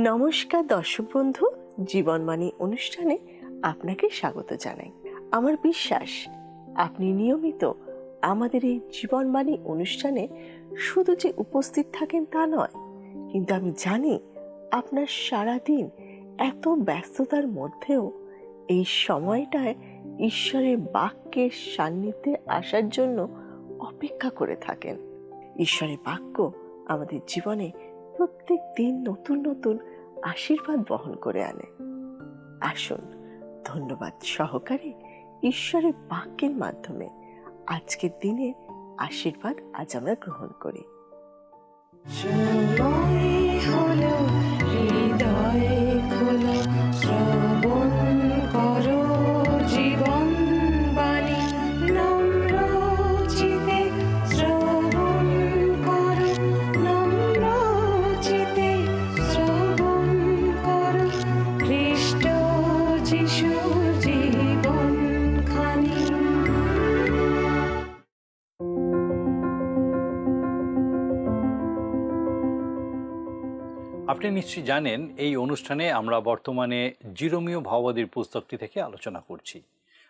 নমস্কার দর্শক বন্ধু, জীবনবাণী অনুষ্ঠানে আপনাকে স্বাগত জানাই। আমার বিশ্বাস আপনি নিয়মিত আমাদের এই জীবনবাণী অনুষ্ঠানে শুধু যে উপস্থিত থাকেন তা নয়, কিন্তু আমি জানি আপনার সারাদিন এত ব্যস্ততার মধ্যেও এই সময়টায় ঈশ্বরের বাক্যের সান্নিধ্যে আসার জন্য অপেক্ষা করে থাকেন। ঈশ্বরের বাক্য আমাদের জীবনে প্রত্যেক দিন নতুন নতুন আশীর্বাদ বহন করে আনে। আসুন ধন্যবাদ সহকারে ঈশ্বরের বাক্যের মাধ্যমে আজকের দিনের আশীর্বাদ আজ আমরা গ্রহণ করি। আপনি নিশ্চয়ই জানেন এই অনুষ্ঠানে আমরা বর্তমানে জিরোমীয় ভাওবাদীর পুস্তকটি থেকে আলোচনা করছি।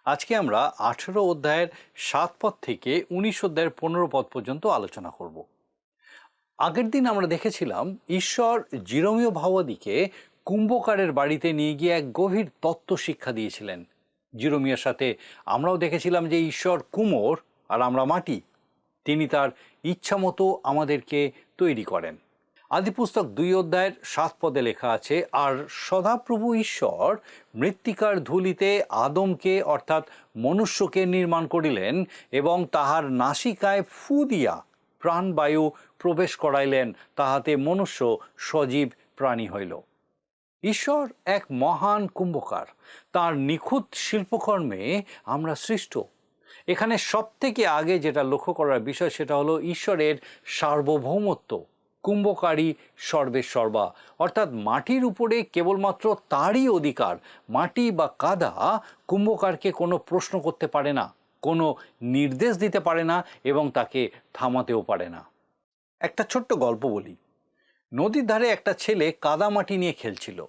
আজকে আমরা 18 অধ্যায়ের 7 পদ থেকে 19 অধ্যায়ের 15 পদ পর্যন্ত আলোচনা করব। আগের দিন আমরা দেখেছিলাম ঈশ্বর জিরোমীয় ভাওবাদীকে কুম্ভকারের বাড়িতে নিয়ে গিয়ে এক গভীর তত্ত্ব শিক্ষা দিয়েছিলেন। জিরোমীয়ার সাথে আমরাও দেখেছিলাম যে ঈশ্বর কুমোর আর আমরা মাটি, তিনি তার ইচ্ছা মতো আমাদেরকে তৈরি করেন। আদিপুস্তক 2 অধ্যায়ের 7 পদে লেখা আছে, আর সদাপ্রভু ঈশ্বর মৃত্তিকার ধূলিতে আদমকে অর্থাৎ মনুষ্যকে নির্মাণ করিলেন এবং তাহার নাসিকায় ফু দিয়া প্রাণবায়ু প্রবেশ করাইলেন, তাহাতে মনুষ্য সজীব প্রাণী হইল। ঈশ্বর এক মহান কুম্ভকার, তার নিখুঁত শিল্পকর্মে আমরা সৃষ্ট। এখানে সবথেকে আগে যেটা লক্ষ্য করার বিষয় সেটা হলো ঈশ্বরের সার্বভৌমত্ব। কুম্ভকারী সর্বেসর্বা, অর্থাৎ মাটির উপরে কেবলমাত্র তারই অধিকার। মাটি বা কাদা কুম্ভকারকে কোনো প্রশ্ন করতে পারে না, কোনো নির্দেশ দিতে পারে না এবং তাকে থামাতেও পারে না। একটা ছোট্ট গল্প বলি। নদীর ধারে একটা ছেলে কাদামাটি নিয়ে খেলছিল।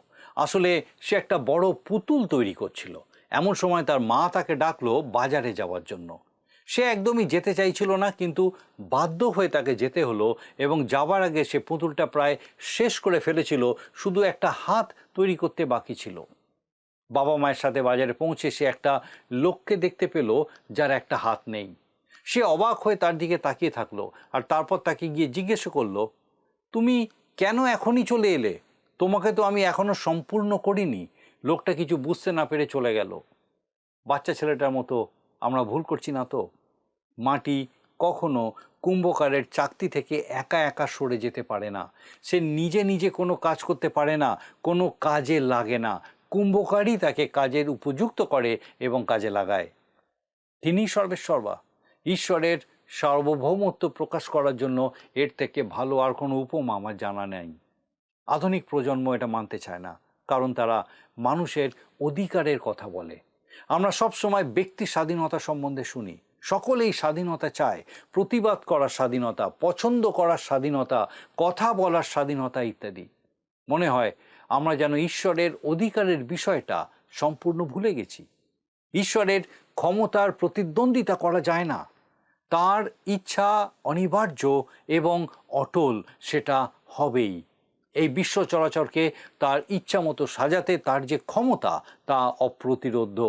আসলে সে একটা বড় পুতুল তৈরি করছিল। এমন সময় তার মা তাকে ডাকলো বাজারে যাওয়ার জন্য। সে একদমই যেতে চাইছিল না, কিন্তু বাধ্য হয়ে তাকে যেতে হলো এবং যাবার আগে সে পুতুলটা প্রায় শেষ করে ফেলেছিল, শুধু একটা হাত তৈরি করতে বাকি ছিল। বাবা মায়ের সাথে বাজারে পৌঁছে সে একটা লোককে দেখতে পেল যার একটা হাত নেই। সে অবাক হয়ে তার দিকে তাকিয়ে থাকলো আর তারপর তাকে গিয়ে জিজ্ঞেস করলো, তুমি কেন এখনই চলে এলে? তোমাকে তো আমি এখনো সম্পূর্ণ করিনি। লোকটা কিছু বুঝতে না পেরে চলে গেল। বাচ্চা ছেলেটার মতো আমরা ভুল করছি না তো? মাটি কখনো কুম্ভকারের চাকতি থেকে একা একা সরে যেতে পারে না। সে নিজে নিজে কোনো কাজ করতে পারে না, কোনো কাজে লাগে না। কুম্ভকারই তাকে কাজের উপযুক্ত করে এবং কাজে লাগায়। তিনি সর্বেসর্বা। ঈশ্বরের সার্বভৌমত্ব প্রকাশ করার জন্য এর থেকে ভালো আর কোনো উপমা আমার জানা নেই। আধুনিক প্রজন্ম এটা মানতে চায় না, কারণ তারা মানুষের অধিকারের কথা বলে। আমরা সব সময় ব্যক্তি স্বাধীনতা সম্বন্ধে শুনি। সকলেই স্বাধীনতা চায়, প্রতিবাদ করার স্বাধীনতা, পছন্দ করার স্বাধীনতা, কথা বলার স্বাধীনতা ইত্যাদি। মনে হয় আমরা যেন ঈশ্বরের অধিকারের বিষয়টা সম্পূর্ণ ভুলে গেছি। ঈশ্বরের ক্ষমতার প্রতিদ্বন্দ্বিতা করা যায় না। তার ইচ্ছা অনিবার্য এবং অটল, সেটা হবেই। এই বিশ্ব চরাচরকে তার ইচ্ছা মতো সাজাতে তার যে ক্ষমতা তা অপ্রতিরোধ্য।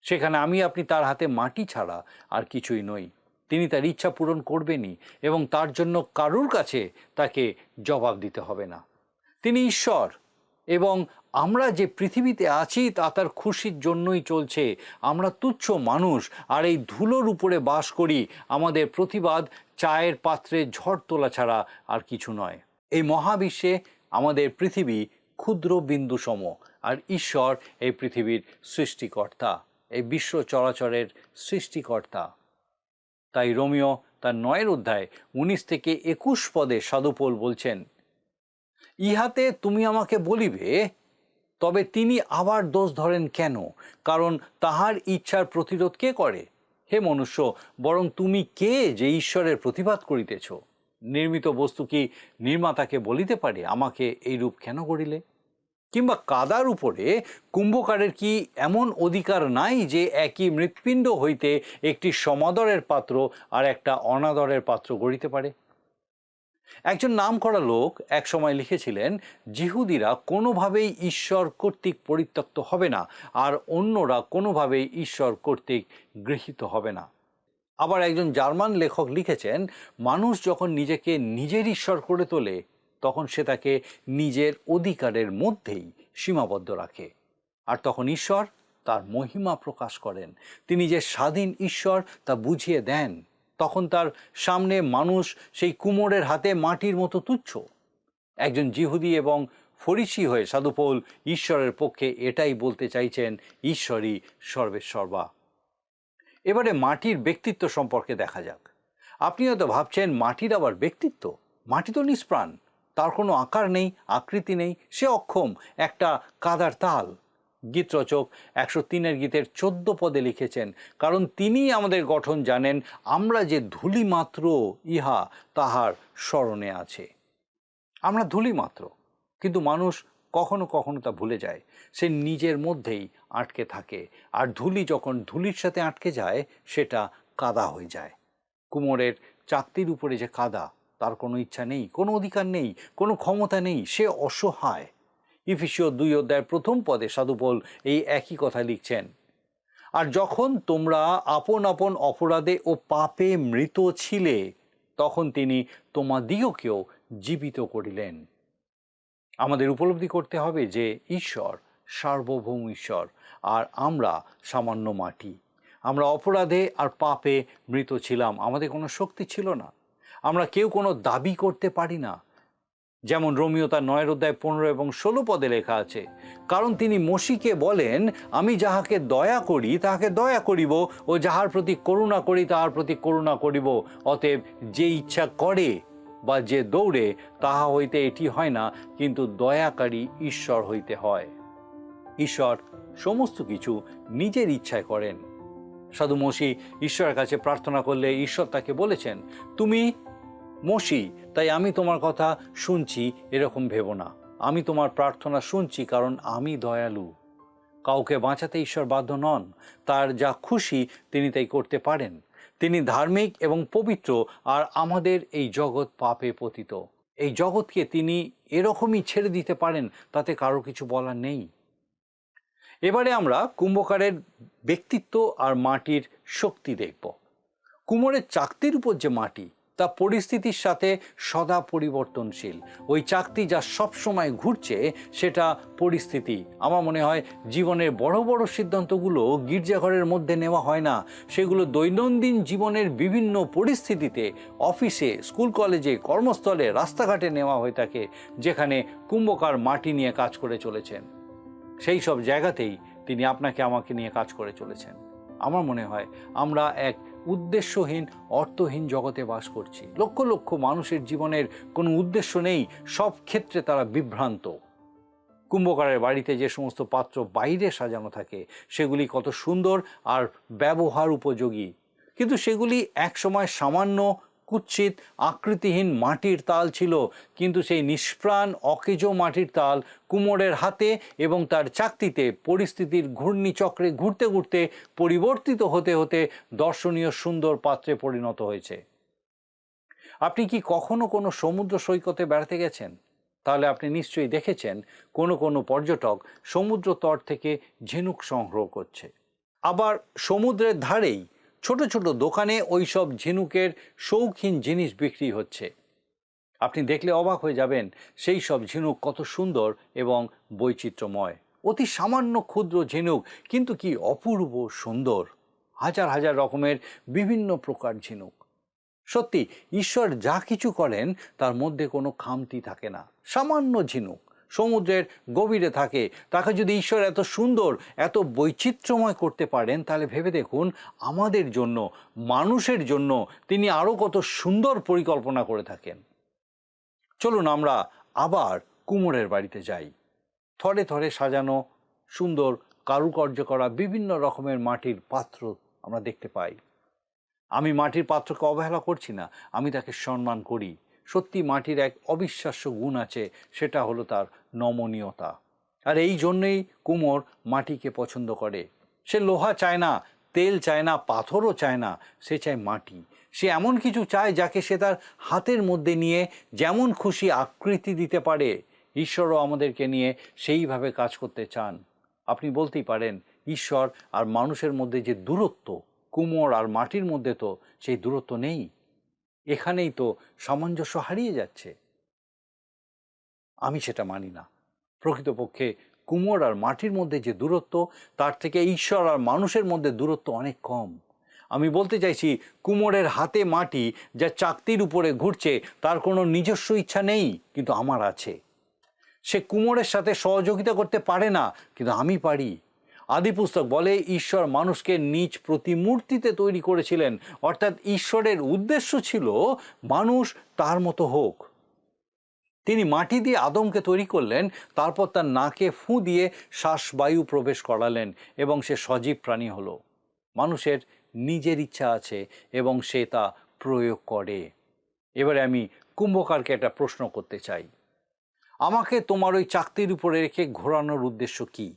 সেখানে আমি আপনি তার হাতে মাটি ছাড়া আর কিছুই নই। তিনি তার ইচ্ছা পূরণ করবেনই এবং তার জন্য কারুর কাছে তাকে জবাব দিতে হবে না। তিনি ঈশ্বর এবং আমরা যে পৃথিবীতে আছি তা তার খুশির জন্যই চলছে। আমরা তুচ্ছ মানুষ আর এই ধুলোর উপরে বাস করি। আমাদের প্রতিবাদ চায়ের পাত্রে ঝড় তোলা ছাড়া আর কিছু নয়। এই মহাবিশ্বে আমাদের পৃথিবী ক্ষুদ্র বিন্দু সম, আর ঈশ্বর এই পৃথিবীর সৃষ্টিকর্তা, এই বিশ্ব চরাচরের সৃষ্টিকর্তা। তাই রোমিও তার 9 অধ্যায় 19 থেকে 21 পদে সাধু পৌল বলছেন, ইহাতে তুমি আমাকে বলিবে, তবে তিনি আবার দোষ ধরেন কেন? কারণ তাহার ইচ্ছার প্রতিরোধ কে করে? হে মনুষ্য, বরং তুমি কে যে ঈশ্বরের প্রতিবাদ করিতেছ? নির্মিত বস্তু কি নির্মাতাকে বলিতে পারে, আমাকে এই রূপ কেন গড়িলে? কিংবা কাদার উপরে কুম্ভকারের কি এমন অধিকার নাই যে একই মৃৎপিণ্ড হইতে একটি সমাদরের পাত্র আর একটা অনাদরের পাত্র গড়িতে পারে? একজন নামকরা লোক এক সময় লিখেছিলেন, জিহুদিরা কোনোভাবেই ঈশ্বর কর্তৃক পরিত্যক্ত হবে না, আর অন্যরা কোনোভাবেই ঈশ্বর কর্তৃক গৃহীত হবে না। আবার একজন জার্মান লেখক লিখেছেন, মানুষ যখন নিজেকে নিজের ঈশ্বর করে তোলে তখন সে তাকে নিজের অধিকারের মধ্যেই সীমাবদ্ধ রাখে, আর তখন ঈশ্বর তার মহিমা প্রকাশ করেন। তিনি যে স্বাধীন ঈশ্বর তা বুঝিয়ে দেন। তখন তার সামনে মানুষ সেই কুমোরের হাতে মাটির মতো তুচ্ছ। একজন জিহুদি এবং ফরিসি হয়ে সাধু পৌল ঈশ্বরের পক্ষে এটাই বলতে চাইছেন, ঈশ্বরই সর্বেসর্বা। এবারে মাটির ব্যক্তিত্ব সম্পর্কে দেখা যাক। আপনি হয়তো ভাবছেন, মাটির আবার ব্যক্তিত্ব? মাটি তো নিষ্প্রাণ, তার কোনো আকার নেই, আকৃতি নেই, সে অক্ষম, একটা কাদার তাল। গীতরচক 103-এর গীতের 14 পদে লিখেছেন, কারণ তিনিই আমাদের গঠন জানেন, আমরা যে ধূলি মাত্র ইহা তাহার স্মরণে আছে। আমরা ধূলি মাত্র, কিন্তু মানুষ কখনো কখনো তা ভুলে যায়। সে নিজের মধ্যেই আটকে থাকে, আর ধূলি যখন ধূলির সাথে আটকে যায় সেটা কাদা হয়ে যায়। কুমোরের চাকতির উপরে যে কাদা, তার কোনো ইচ্ছা নেই, কোনো অধিকার নেই, কোনো ক্ষমতা নেই, সে অসহায়। ইফিসীয় 2 পদে সাধু পৌল এই একই কথা লিখছেন, আর যখন তোমরা আপন আপন অপরাধে ও পাপে মৃত ছিলে তখন তিনি তোমাদিগকেও জীবিত করিলেন। আমাদের উপলব্ধি করতে হবে যে ঈশ্বর সার্বভৌম ঈশ্বর, আর আমরা সামান্য মাটি। আমরা অপরাধে আর পাপে মৃত ছিলাম, আমাদের কোনো শক্তি ছিল না, আমরা কেউ কোনো দাবি করতে পারি না। যেমন রোমিও তার 9-15 এবং 16 পদে লেখা আছে, কারণ তিনি মসিকে বলেন, আমি যাহাকে দয়া করি তাহাকে দয়া করিব, ও যাহার প্রতি করুণা করি তাহার প্রতি করুণা করিব। অতএব যে ইচ্ছা করে বা যে দৌড়ে তাহা হইতে এটি হয় না, কিন্তু দয়াকারী ঈশ্বর হইতে হয়। ঈশ্বর সমস্ত কিছু নিজের ইচ্ছায় করেন। সাধু মসি ঈশ্বরের কাছে প্রার্থনা করলে ঈশ্বর তাকে বলেছেন, তুমি মসি, তাই আমি তোমার কথা শুনছি, এরকম ভেবো না। আমি তোমার প্রার্থনা শুনছি, কারণ আমি দয়ালু। কাউকে বাঁচাতে ঈশ্বর বাধ্য নন, তার যা খুশি তিনি তাই করতে পারেন। তিনি ধার্মিক এবং পবিত্র, আর আমাদের এই জগৎ পাপে পতিত। এই জগৎকে তিনি এরকমই ছেড়ে দিতে পারেন, তাতে কারো কিছু বলার নেই। এবারে আমরা কুম্ভকারের ব্যক্তিত্ব আর মাটির শক্তি দেখব। কুমোরের চাকতির উপর যে মাটি, তা পরিস্থিতির সাথে সদা পরিবর্তনশীল। ওই চাকতি যা সবসময় ঘুরছে সেটা পরিস্থিতি। আমার মনে হয় জীবনের বড় বড় সিদ্ধান্তগুলো গির্জাঘরের মধ্যে নেওয়া হয় না, সেগুলো দৈনন্দিন জীবনের বিভিন্ন পরিস্থিতিতে, অফিসে, স্কুল কলেজে, কর্মস্থলে, রাস্তাঘাটে নেওয়া হয়ে থাকে, যেখানে কুম্ভকার মাটি নিয়ে কাজ করে চলেছেন। সেই সব জায়গাতেই তিনি আপনাকে আমাকে নিয়ে কাজ করে চলেছেন। আমার মনে হয় আমরা এক উদ্দেশ্যহীন, অর্থহীন জগতে বাস করছি। লক্ষ লক্ষ মানুষের জীবনের কোনো উদ্দেশ্য নেই, সব ক্ষেত্রে তারা বিভ্রান্ত। কুম্ভকারের বাড়িতে যে সমস্ত পাত্র বাইরে সাজানো থাকে সেগুলি কত সুন্দর আর ব্যবহার উপযোগী, কিন্তু সেগুলি একসময় সামান্য কুৎসিত আকৃতিহীন মাটির তাল ছিল। কিন্তু সেই নিষ্প্রাণ অকেজো মাটির তাল কুমোরের হাতে এবং তার চাকতিতে পরিস্থিতির ঘূর্ণিচক্রে ঘুরতে ঘুরতে পরিবর্তিত হতে হতে দর্শনীয় সুন্দর পাত্রে পরিণত হয়েছে। আপনি কি কখনো কোনো সমুদ্র সৈকতে বেড়াতে গেছেন? তাহলে আপনি নিশ্চয়ই দেখেছেন কোনো কোনো পর্যটক সমুদ্র তট থেকে ঝিনুক সংগ্রহ করছে। আবার সমুদ্রের ধারেই ছোট ছোট দোকানে ওই সব ঝিনুকের শৌখিন জিনিস বিক্রি হচ্ছে। আপনি দেখলে অবাক হয়ে যাবেন সেই সব ঝিনুক কত সুন্দর এবং বৈচিত্র্যময়। অতি সামান্য ক্ষুদ্র ঝিনুক, কিন্তু কি অপূর্ব সুন্দর। হাজার হাজার রকমের বিভিন্ন প্রকার ঝিনুক। সত্যি ঈশ্বর যা কিছু করেন তার মধ্যে কোনো খামতি থাকে না। সামান্য ঝিনুক সমুদ্রের গভীরে থাকে, তাকে যদি ঈশ্বর এত সুন্দর, এত বৈচিত্র্যময় করতে পারেন, তাহলে ভেবে দেখুন আমাদের জন্য, মানুষের জন্য তিনি আরও কত সুন্দর পরিকল্পনা করে থাকেন। চলুন আমরা আবার কুমোরের বাড়িতে যাই। থরে থরে সাজানো সুন্দর কারুকার্য করা বিভিন্ন রকমের মাটির পাত্র আমরা দেখতে পাই। আমি মাটির পাত্রকে অবহেলা করছি না, আমি তাকে সম্মান করি। সত্যি মাটির এক অবিশ্বাস্য গুণ আছে, সেটা হলো তার নমনীয়তা। আর এই জন্যেই কুমোর মাটিকে পছন্দ করে। সে লোহা চায় না, তেল চায় না, পাথরও চায় না, সে চায় মাটি। সে এমন কিছু চায় যাকে সে তার হাতের মধ্যে নিয়ে যেমন খুশি আকৃতি দিতে পারে। ঈশ্বরও আমাদেরকে নিয়ে সেইভাবে কাজ করতে চান। আপনি বলতেই পারেন, ঈশ্বর আর মানুষের মধ্যে যে দূরত্ব, কুমোর আর মাটির মধ্যে তো সেই দূরত্ব নেই। এখানেই তো সামঞ্জস্য হারিয়ে যাচ্ছে। আমি সেটা মানি না। প্রকৃতপক্ষে কুমোর আর মাটির মধ্যে যে দূরত্ব, তার থেকে ঈশ্বর আর মানুষের মধ্যে দূরত্ব অনেক কম। আমি বলতে চাইছি, কুমোরের হাতে মাটি যা চাকতির উপরে ঘুরছে, তার কোনো নিজস্ব ইচ্ছা নেই, কিন্তু আমার আছে। সে কুমোরের সাথে সহযোগিতা করতে পারে না, কিন্তু আমি পারি। আদিপুস্তক বলে ঈশ্বর মানুষকে নিজ প্রতিমূর্তিতে তৈরি করেছিলেন, অর্থাৎ ঈশ্বরের উদ্দেশ্য ছিল মানুষ তার মতো হোক। তিনি মাটি দিয়ে আদমকে তৈরি করলেন, তারপর তার নাকে ফুঁ দিয়ে শ্বাসবায়ু প্রবেশ করালেন এবং সে সজীব প্রাণী হলো। মানুষের নিজের ইচ্ছা আছে এবং সে তা প্রয়োগ করে। এবারে আমি কুম্ভকারকে একটা প্রশ্ন করতে চাই। আমাকে তোমার ওই চাকতির উপরে রেখে ঘোরানোর উদ্দেশ্য কি?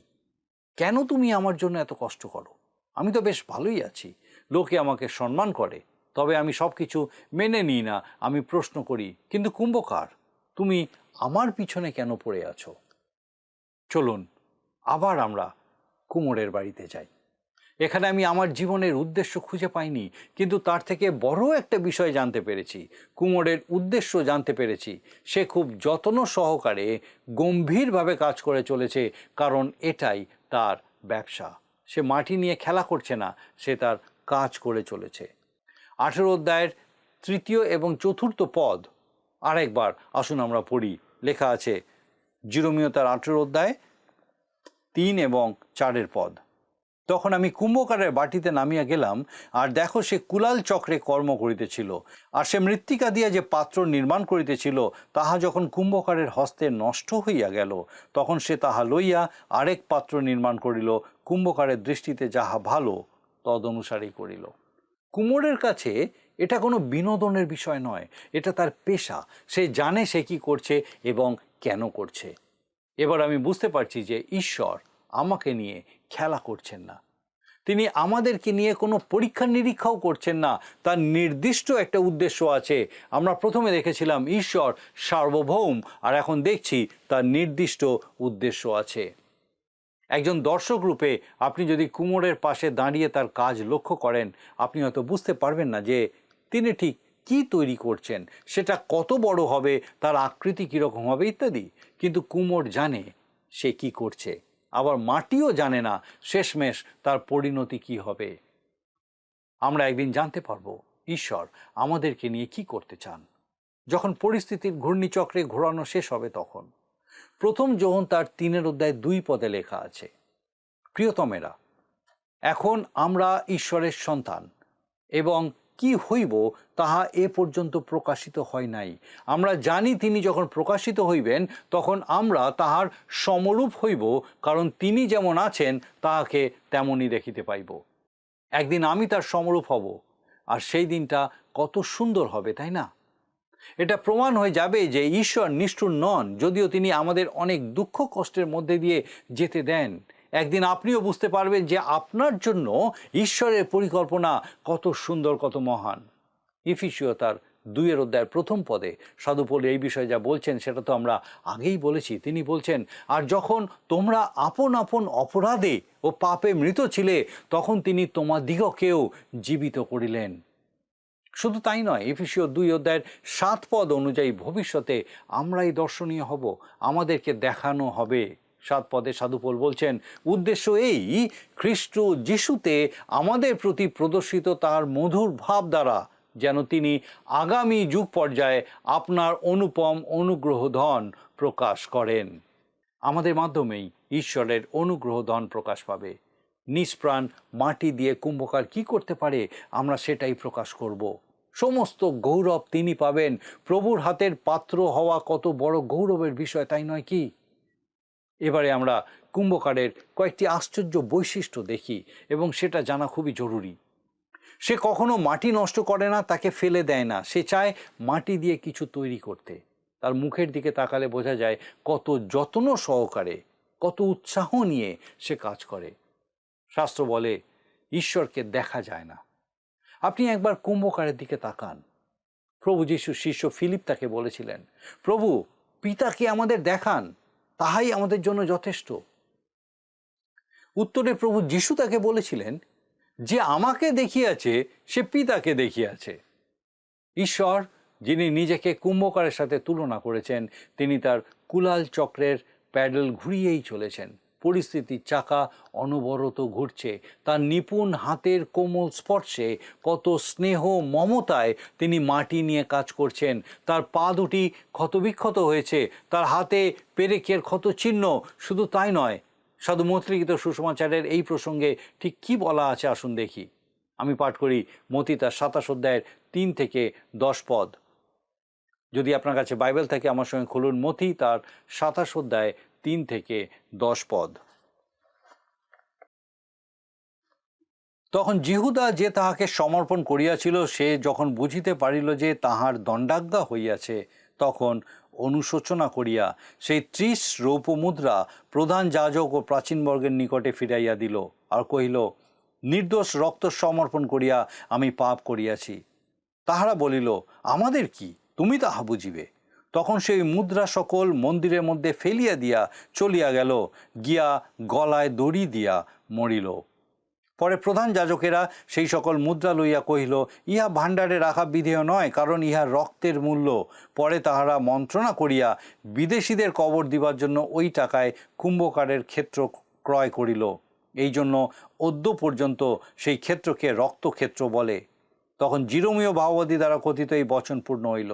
কেন তুমি আমার জন্য এত কষ্ট করো? আমি তো বেশ ভালোই আছি, লোকে আমাকে সম্মান করে, তবে আমি সব কিছু মেনে নিই না। আমি প্রশ্ন করি, কিন্তু কুম্ভকার, তুমি আমার পিছনে কেন পড়ে আছো? চলুন আবার আমরা কুমোরের বাড়িতে যাই। এখানে আমি আমার জীবনের উদ্দেশ্য খুঁজে পাইনি, কিন্তু তার থেকে বড় একটা বিষয় জানতে পেরেছি। কুমোরের উদ্দেশ্য জানতে পেরেছি। সে খুব যত্ন সহকারে গম্ভীরভাবে কাজ করে চলেছে, কারণ এটাই তার ব্যবসা। সে মাটি নিয়ে খেলা করছে না, সে তার কাজ করে চলেছে। 18 অধ্যায়ের 3 এবং 4 পদ আরেকবার আসুন আমরা পড়ি। লেখা আছে, জিরোমীয় তার 18 অধ্যায় 3 এবং 4 পদ। তখন আমি কুম্ভকারের বাটিতে নামিয়া গেলাম, আর দেখো সে কুলাল চক্রে কর্ম করিতেছিল। আর সে মৃত্তিকা দিয়া যে পাত্র নির্মাণ করিতেছিল, তাহা যখন কুম্ভকারের হস্তে নষ্ট হইয়া গেল, তখন সে তাহা লইয়া আরেক পাত্র নির্মাণ করিল। কুম্ভকারের দৃষ্টিতে যাহা ভালো, তদনুসারেই করিল। কুমোরের কাছে এটা কোনো বিনোদনের বিষয় নয়, এটা তার পেশা। সে জানে সে কি করছে এবং কেন করছে। এবার আমি বুঝতে পারছি যে ঈশ্বর আমাকে নিয়ে খেলা করছেন না। তিনি আমাদেরকে নিয়ে কোনো পরীক্ষা নিরীক্ষাও করছেন না। তার নির্দিষ্ট একটা উদ্দেশ্য আছে। আমরা প্রথমে দেখেছিলাম ঈশ্বর সার্বভৌম, আর এখন দেখছি তার নির্দিষ্ট উদ্দেশ্য আছে। একজন দর্শক রূপে আপনি যদি কুমোরের পাশে দাঁড়িয়ে তার কাজ লক্ষ্য করেন, আপনি হয়তো বুঝতে পারবেন না যে তিনি ঠিক কি তৈরি করছেন, সেটা কত বড় হবে, তার আকৃতি কীরকম হবে ইত্যাদি। কিন্তু কুমোর জানে সে কি করছে, আবার মাটিও জানে না শেষমেশ তার পরিণতি কি হবে। আমরা একদিন জানতে পারবো ঈশ্বর আমাদেরকে নিয়ে কি করতে চান। যখন পরিস্থিতির ঘূর্ণিচক্রে ঘোরানো শেষ হবে, তখন প্রথম যোহন তার 3 অধ্যায় 2 পদে লেখা আছে, প্রিয়তমেরা, এখন আমরা ঈশ্বরের সন্তান, এবং কি হইব তাহা এ পর্যন্ত প্রকাশিত হয় নাই। আমরা জানি তিনি যখন প্রকাশিত হইবেন, তখন আমরা তাহার সমরূপ হইব, কারণ তিনি যেমন আছেন তাহাকে তেমনই দেখিতে পাইব। একদিন আমি তার সমরূপ হব, আর সেই দিনটা কত সুন্দর হবে, তাই না? এটা প্রমাণ হয়ে যাবে যে ঈশ্বর নিষ্ঠুর নন, যদিও তিনি আমাদের অনেক দুঃখ কষ্টের মধ্যে দিয়ে যেতে দেন। একদিন আপনিও বুঝতে পারবেন যে আপনার জন্য ঈশ্বরের পরিকল্পনা কত সুন্দর, কত মহান। ইফিসীয় তার 2 অধ্যায়ের 1 পদে সাধু পৌল এই বিষয়ে যা বলছেন সেটা তো আমরা আগেই বলেছি। তিনি বলছেন, আর যখন তোমরা আপন আপন অপরাধে ও পাপে মৃত ছিলে, তখন তিনি তোমাদিগকেও জীবিত করিলেন। শুধু তাই নয়, এফেসীয় 2 অধ্যায়ের 7 পদ অনুযায়ী ভবিষ্যতে আমরাই দর্শনীয় হব, আমাদেরকে দেখানো হবে। 7 পদে সাধু পৌল বলছেন, উদ্দেশ্য এই, খ্রিস্ট যিশুতে আমাদের প্রতি প্রদর্শিত তার মধুর ভাব দ্বারা যেন তিনি আগামী যুগ পর্যায়ে আপনার অনুপম অনুগ্রহ ধন প্রকাশ করেন। আমাদের মাধ্যমেই ঈশ্বরের অনুগ্রহ ধন প্রকাশ পাবে। নিষ্প্রাণ মাটি দিয়ে কুম্ভকার কি করতে পারে, আমরা সেটাই প্রকাশ করব। সমস্ত গৌরব তিনি পাবেন। প্রভুর হাতের পাত্র হওয়া কত বড় গৌরবের বিষয়, তাই নয় কি? এবারে আমরা কুম্ভকারের কয়েকটি আশ্চর্য বৈশিষ্ট্য দেখি, এবং সেটা জানা খুবই জরুরি। সে কখনো মাটি নষ্ট করে না, তাকে ফেলে দেয় না, সে চায় মাটি দিয়ে কিছু তৈরি করতে। তার মুখের দিকে তাকালে বোঝা যায় কত যত্ন সহকারে, কত উৎসাহ নিয়ে সে কাজ করে। শাস্ত্র বলে ঈশ্বরকে দেখা যায় না। আপনি একবার কুম্ভকারের দিকে তাকান। প্রভু যিশুর শিষ্য ফিলিপ তাকে বলেছিলেন, প্রভু, পিতাকে আমাদের দেখান, তাহাই আমাদের জন্য যথেষ্ট। উত্তরে প্রভু যিশু তাকে বলেছিলেন, যে আমাকে দেখিয়াছে সে পিতাকে দেখিয়াছে। ঈশ্বর, যিনি নিজেকে কুম্ভকারের সাথে তুলনা করেছেন, তিনি তার কুলাল চক্রের প্যাডেল ঘুরিয়েই চলেছেন। পরিস্থিতির চাকা অনবরত ঘুরছে। তার নিপুণ হাতের কোমল স্পর্শে, কত স্নেহ মমতায় তিনি মাটি নিয়ে কাজ করছেন। তার পা দুটি ক্ষতবিক্ষত হয়েছে, তার হাতে পেরেকের ক্ষত চিহ্ন। শুধু তাই নয়, সাধু মৈত্রীকৃত সুসমাচারের এই প্রসঙ্গে ঠিক কি বলা আছে আসুন দেখি। আমি পাঠ করি মতি তার 27 অধ্যায়ের 3 থেকে 10 পদ। যদি আপনার কাছে বাইবেল থাকে আমার সঙ্গে খুলুন মতি তার 27 অধ্যায় 3 থেকে 10 পদ। তখন জিহুদা যে তাহাকে সমর্পণ করিয়াছিল, সে যখন বুঝিতে পারিল যে তাহার দণ্ডাজ্ঞা হইয়াছে, তখন অনুশোচনা করিয়া সেই 30 রৌপ্য মুদ্রা প্রধান যাজক ও প্রাচীনবর্গের নিকটে ফিরাইয়া দিল, আর কহিল, নির্দোষ রক্ত সমর্পণ করিয়া আমি পাপ করিয়াছি। তাহারা বলিল, আমাদের কি, তুমি তাহা বুঝিবে। তখন সেই মুদ্রা সকল মন্দিরের মধ্যে ফেলিয়া দিয়া চলিয়া গেল, গিয়া গলায় দড়ি দিয়া মরিল। পরে প্রধান যাজকেরা সেই সকল মুদ্রা লইয়া কহিল, ইহা ভাণ্ডারে রাখা বিধেয় নয়, কারণ ইহা রক্তের মূল্য। পরে তাহারা মন্ত্রণা করিয়া বিদেশীদের কবর দিবার জন্য ওই টাকায় কুম্ভকারের ক্ষেত্র ক্রয় করিল। এই জন্য অদ্য পর্যন্ত সেই ক্ষেত্রকে রক্তক্ষেত্র বলে। তখন জিরোমীয় ভাওবাদী দ্বারা কথিত এই বচন পূর্ণ হইল।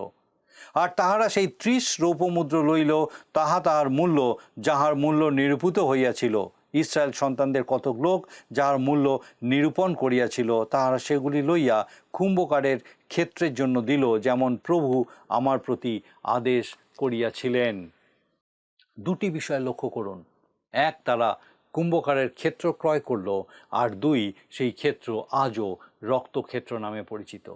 আর তাহারা সেই 30 রৌপ্য মুদ্রা লইল, তাহার মূল্য, যাহার মূল্য নিরূপিত হইয়াছিল। ইসরায়েল সন্তানদের কতক লোক যাহার মূল্য নিরূপণ করিয়াছিল, তাহারা সেগুলি লইয়া কুম্ভকারের ক্ষেত্রের জন্য দিল, যেমন প্রভু আমার প্রতি আদেশ করিয়াছিলেন। দুটি বিষয় লক্ষ্য করুন। এক, তারা কুম্ভকারের ক্ষেত্র ক্রয় করল, আর দুই, সেই ক্ষেত্র আজও রক্তক্ষেত্র নামে পরিচিত।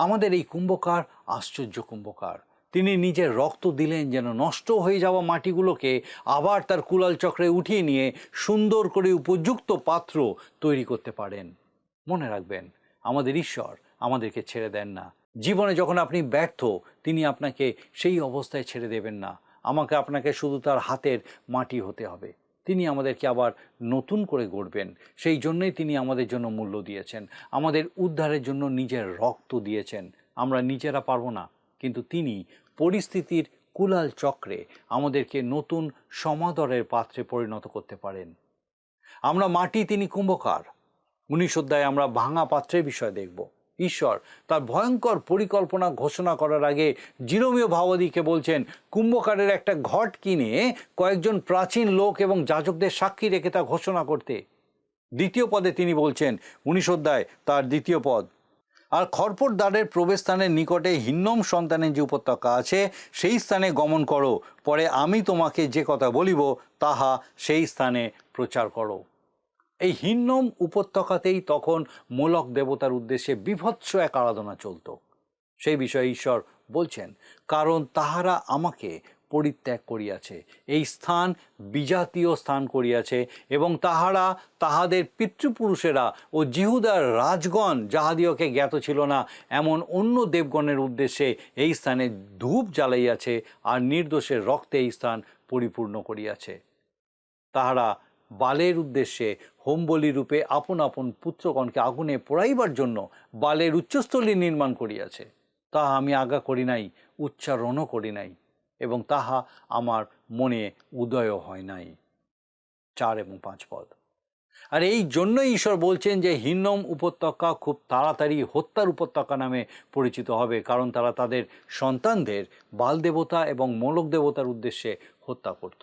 আমাদের এই কুম্ভকার আশ্চর্য কুম্ভকার। তিনি নিজের রক্ত দিলেন যেন নষ্ট হয়ে যাওয়া মাটিগুলোকে আবার তার কুলাল চক্রে উঠিয়ে নিয়ে সুন্দর করে উপযুক্ত পাত্র তৈরি করতে পারেন। মনে রাখবেন, আমাদের ঈশ্বর আমাদেরকে ছেড়ে দেন না। জীবনে যখন আপনি ব্যর্থ, তিনি আপনাকে সেই অবস্থায় ছেড়ে দেবেন না। আপনাকে শুধু তার হাতের মাটি হতে হবে। তিনি আমাদেরকে আবার নতুন করে গড়বেন। সেই জন্যই তিনি আমাদের জন্য মূল্য দিয়েছেন, আমাদের উদ্ধারের জন্য নিজের রক্ত দিয়েছেন। আমরা নিজেরা পারবো না, কিন্তু তিনি পরিস্থিতির কুলাল চক্রে আমাদেরকে নতুন সমাদরের পাত্রে পরিণত করতে পারেন। আমরা মাটি, তিনি কুম্ভকার। 19 অধ্যায়ে আমরা ভাঙা পাত্রের বিষয় দেখব। ঈশ্বর তার ভয়ঙ্কর পরিকল্পনা ঘোষণা করার আগে জিরোমীয় ভাওবাদীকে বলছেন কুম্ভকারের একটা ঘট কিনে কয়েকজন প্রাচীন লোক এবং যাজকদের সাক্ষী রেখে তা ঘোষণা করতে। 2 পদে তিনি বলছেন, 19 অধ্যায় তার 2 পদ, আর খরপট দ্বারের প্রবেশস্থানের নিকটে হিন্নম সন্তানের যে উপত্যকা আছে, সেই স্থানে গমন করো। পরে আমি তোমাকে যে কথা বলিব তাহা সেই স্থানে প্রচার করো। এই হিন্নম উপত্যকাতেই তখন মোলক দেবতার উদ্দেশ্যে বীভৎস এক আরাধনা চলত। সেই বিষয়ে ঈশ্বর বলছেন, কারণ তাহারা আমাকে পরিত্যাগ করিয়াছে, এই স্থান বিজাতীয় স্থান করিয়াছে, এবং তাহারা তাহাদের পিতৃপুরুষেরা ও জিহুদার রাজগণ যাহাদিওকে জ্ঞাত ছিল না, এমন অন্য দেবগণের উদ্দেশ্যে এই স্থানে ধূপ জ্বালাইয়াছে, আর নির্দোষের রক্তে এই স্থান পরিপূর্ণ করিয়াছে। তাহারা বালের উদ্দেশ্যে হোমবলি রূপে আপন আপন পুত্রগণকে আগুনে পোড়াইবার জন্য বালের উচ্চস্থলী নির্মাণ করিয়াছে। তাহা আমি আজ্ঞা করি নাই, উচ্চারণও করি নাই, এবং তাহা আমার মনে উদয় হয় নাই। 4 এবং 5 পদ। আর এই জন্যই ঈশ্বর বলছেন যে হিন্নম উপত্যকা খুব তাড়াতাড়ি হত্যার উপত্যকা নামে পরিচিত হবে, কারণ তারা তাদের সন্তানদের বাল দেবতা এবং মোলক দেবতার উদ্দেশ্যে হত্যা করত।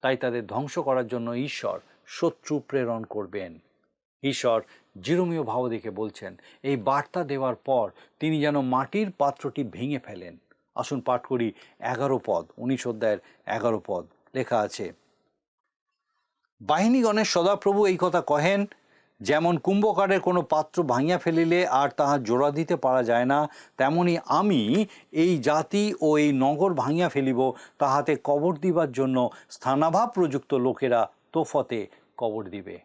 তাই তাদের ধ্বংস করার জন্য ঈশ্বর শত্রু প্রেরণ করবেন। ঈশ্বর জিরোমীয় ভাওবাদীকে বলছেন, এই বার্তা দেওয়ার পর তিনি যেন মাটির পাত্রটি ভেঙে ফেলেন। আসুন পাঠ করি 11 পদ, 19 অধ্যায়ের 11 পদ। লেখা আছে, বাহিনীগণের সদাপ্রভু এই কথা কহেন, যেমন কুম্ভকারের কোনো পাত্র ভাঙিয়া ফেলিলে আর তাহা জোড়া দিতে পারা যায় না, তেমনি আমি এই জাতি ও এই নগর ভাঙিয়া ফেলিব, তাহাতে কবর দিবার জন্য স্থানাভাব প্রযুক্ত লোকেরা তোফতে কবর দিবে।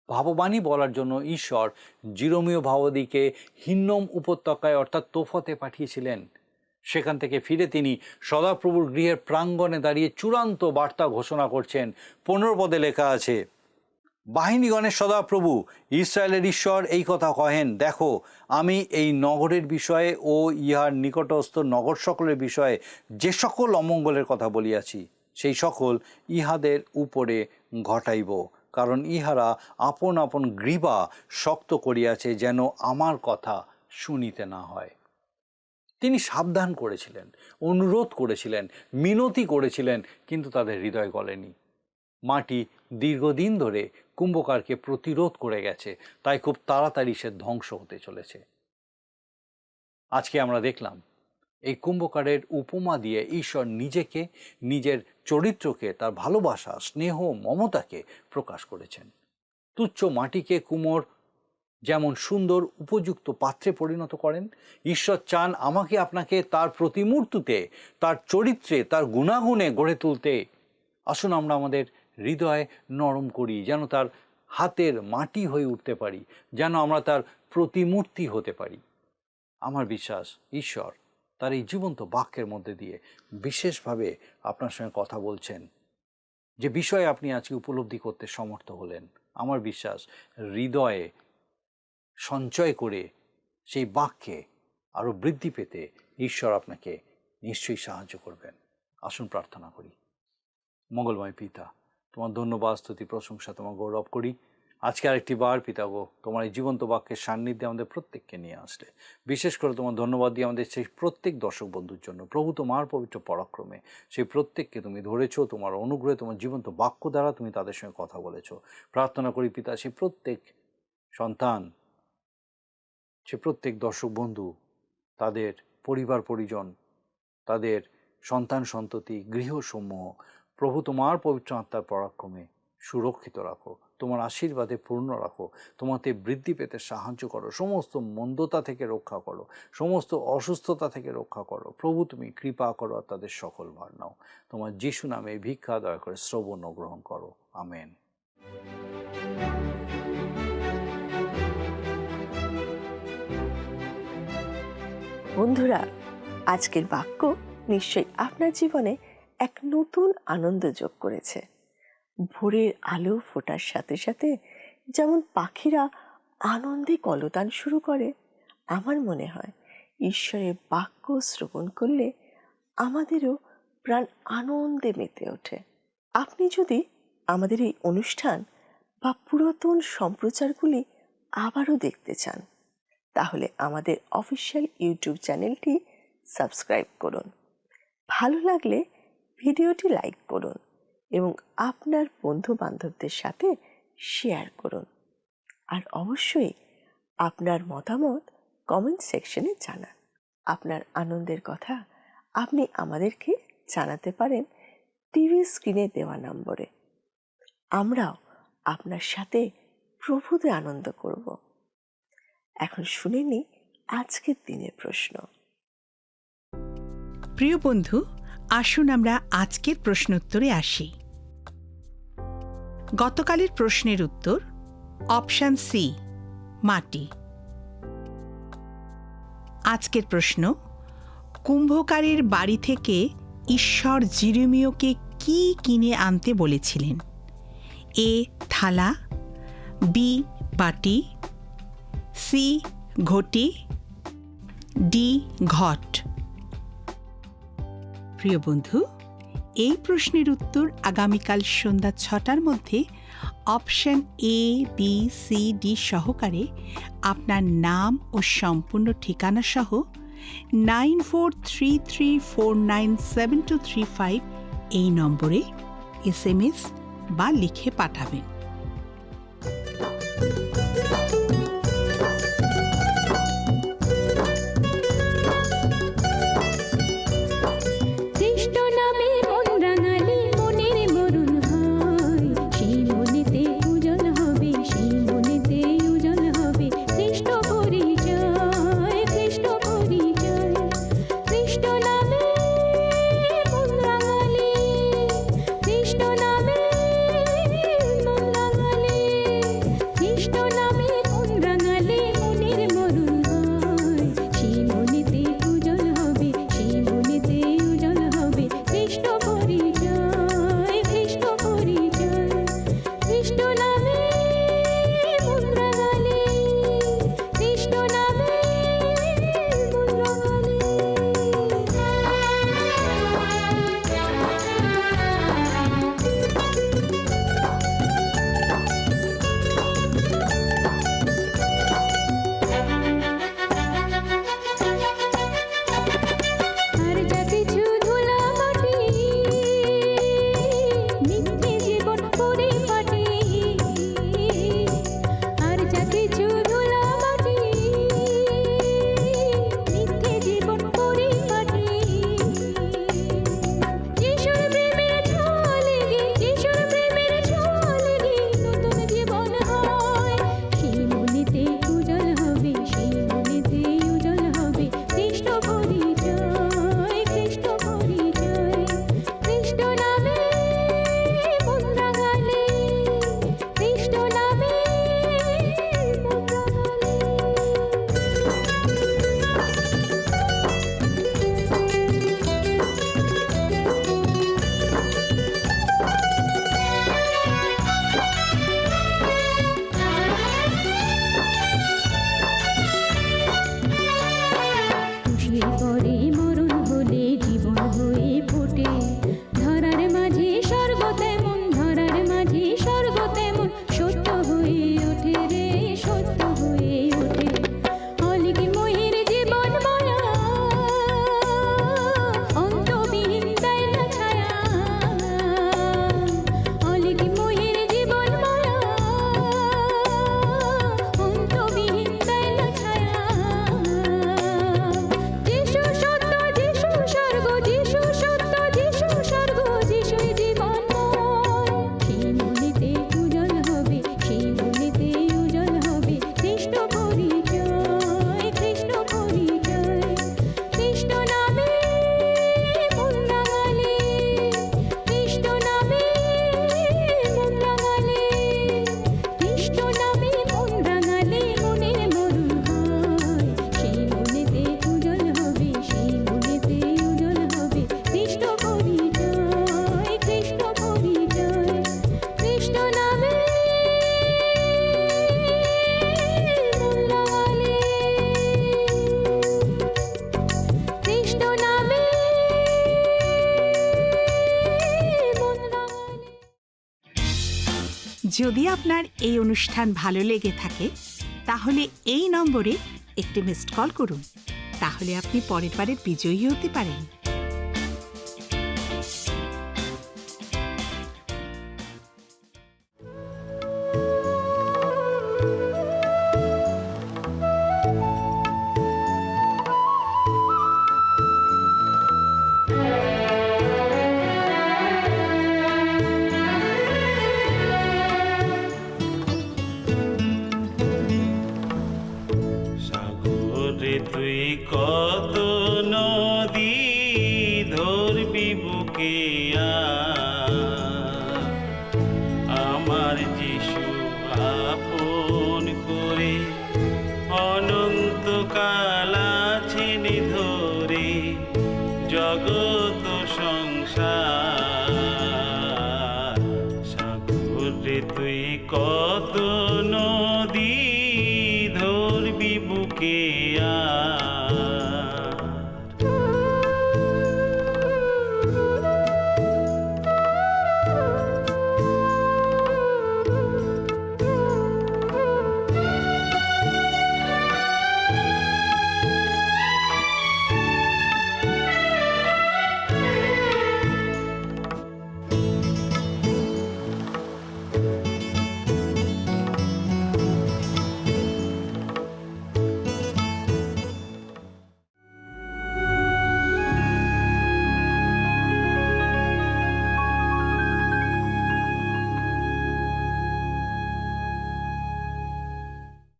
ভাববাণী বলার জন্য ঈশ্বর জিরোমীয় ভাববাদীকে হিন্নম উপত্যকায় অর্থাৎ তোফতে পাঠিয়েছিলেন। সেখান থেকে ফিরে তিনি সদাপ্রভুর গৃহের প্রাঙ্গণে দাঁড়িয়ে চূড়ান্ত বার্তা ঘোষণা করছেন। 15 পদে লেখা আছে, বাহিনীগণের সদাপ্রভু ইসরায়েলের ঈশ্বর এই কথা কহেন, দেখো আমি এই নগরের বিষয়ে ও ইহার নিকটস্থ নগর সকলের বিষয়ে যে সকল অমঙ্গলের কথা বলিয়াছি, সেই সকল ইহাদের উপরে ঘটাইব, কারণ ইহারা আপন আপন গ্রীবা শক্ত করিয়াছে, যেন আমার কথা শুনিতে না হয়। তিনি সাবধান করেছিলেন, অনুরোধ করেছিলেন, মিনতি করেছিলেন, কিন্তু তাদের হৃদয় গলেনি। মাটি দীর্ঘদিন ধরে কুম্ভকারকে প্রতিরোধ করে গেছে, তাই খুব তাড়াতাড়ি সে ধ্বংস হতে চলেছে। আজকে আমরা দেখলাম এই কুম্ভকারের উপমা দিয়ে ঈশ্বর নিজেকে, নিজের চরিত্রকে, তার ভালোবাসা, স্নেহ, মমতাকে প্রকাশ করেছেন। তুচ্ছ মাটিকে কুমোর যেমন সুন্দর উপযুক্ত পাত্রে পরিণত করেন, ঈশ্বর চান আমাকে আপনাকে তার প্রতিমূর্তিতে, তার চরিত্রে, তার গুণাগুণে গড়ে তুলতে। আসুন আমরা আমাদের হৃদয় নরম করি, যেন তার হাতের মাটি হয়ে উঠতে পারি, যেন আমরা তার প্রতিমূর্তি হতে পারি। আমার বিশ্বাস ঈশ্বর তার এই জীবন্ত বাক্যের মধ্যে দিয়ে বিশেষভাবে আপনার সঙ্গে কথা বলছেন, যে বিষয়ে আপনি আজকে উপলব্ধি করতে সমর্থ হলেন। আমার বিশ্বাস হৃদয়ে সঞ্চয় করে সেই বাক্যে আরও বৃদ্ধি পেতে ঈশ্বর আপনাকে নিশ্চয়ই সাহায্য করবেন। আসুন প্রার্থনা করি। মঙ্গলময় পিতা, তোমার ধন্যবাদ, স্তুতি, প্রশংসা, তোমার গৌরব করি। আজকে আরেকটি বার পিতা গো, তোমার এই জীবন্ত বাক্যের সান্নিধ্যে আমাদের প্রত্যেককে নিয়ে আসলে, বিশেষ করে তোমার ধন্যবাদ দিয়ে আমাদের সেই প্রত্যেক দর্শক বন্ধুর জন্য। প্রভু, তোমার পবিত্র পরাক্রমে সেই প্রত্যেককে তুমি ধরেছো, তোমার অনুগ্রহে, তোমার জীবন্ত বাক্য দ্বারা তুমি তাদের সঙ্গে কথা বলেছো। প্রার্থনা করি পিতা, সেই প্রত্যেক সন্তান, সে প্রত্যেক দর্শক বন্ধু, তাদের পরিবার পরিজন, তাদের সন্তান সন্ততি, গৃহসমূহ, প্রভু তোমার পবিত্র আত্মার পরাক্রমে সুরক্ষিত রাখো, তোমার আশীর্বাদে পূর্ণ রাখো, তোমাতে বৃদ্ধি পেতে সাহায্য করো, সমস্ত মন্দতা থেকে রক্ষা করো, সমস্ত অসুস্থতা থেকে রক্ষা করো। প্রভু তুমি কৃপা করো আর তাদের সকল ভার নাও। তোমার যিশু নামে ভিক্ষা দয়া করে শ্রবণ ও গ্রহণ করো। আমেন। বন্ধুরা, আজকের বাক্য নিশ্চয়ই আপনার জীবনে এক নতুন আনন্দ যোগ করেছে। ভোরের আলো ফোটার সাথে সাথে যেমন পাখিরা আনন্দে কলতান শুরু করে, আমার মনে হয় ঈশ্বরের বাক্য শ্রবণ করলে আমাদেরও প্রাণ আনন্দে মেতে ওঠে। আপনি যদি আমাদের এই অনুষ্ঠান বা পুরাতন সম্প্রচারগুলি আবারও দেখতে চান, তাহলে আমাদের অফিসিয়াল ইউটিউব চ্যানেলটি সাবস্ক্রাইব করুন। ভালো লাগলে ভিডিওটি লাইক করুন এবং আপনার বন্ধু বান্ধবদের সাথে শেয়ার করুন। আর অবশ্যই আপনার মতামত কমেন্ট সেকশনে জানান। আপনার আনন্দের কথা আপনি আমাদেরকে জানাতে পারেন টিভি স্ক্রিনে দেওয়া নম্বরে। আমরাও আপনার সাথে প্রভুতে আনন্দ করব। এখন শুনে নিই আজকের দিনের প্রশ্ন। প্রিয় বন্ধু, আসুন আমরা আজকের প্রশ্নোত্তরে আসি। গতকালের প্রশ্নের উত্তর অপশন সি, মাটি। আজকের প্রশ্ন, কুম্ভকারের বাড়ি থেকে ঈশ্বর জিরেমীয়কে কি কিনে আনতে বলেছিলেন? এ থালা, বি বাটি, সি ঘটি, ডি ঘট। প্রিয় বন্ধু, এই প্রশ্নের উত্তর আগামীকাল সন্ধ্যা 6টার মধ্যে option A, B, C, D সহকারে আপনার নাম ও সম্পূর্ণ ঠিকানা সহ 9433497235 এই নম্বরে SMS বা লিখে পাঠাবেন। মনের মরুন হয়, সেই মনেতে পূজন হবে, সেই মনে যদি আপনার এই অনুষ্ঠান ভালো লেগে থাকে তাহলে এই নম্বরে একটি মিসড কল করুন, তাহলে আপনি পরের বারের বিজয়ী হতে পারেন। সাগরে তুই কত নদী ধরবি বুকে আমার যিশু আপন করে অনন্তকাল আছেন ধরে জগৎ সংসার। সাগরে তুই কত